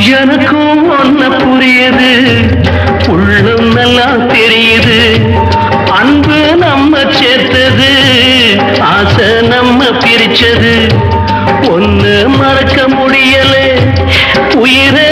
எனக்கும் ஒன்ன புரியுது, உள்ளம் நல்லா தெரியுது. அன்பு நம்ம சேர்த்தது, ஆசை நம்ம பிரிச்சது. ஒன்னு மறக்க முடியல, உயிரை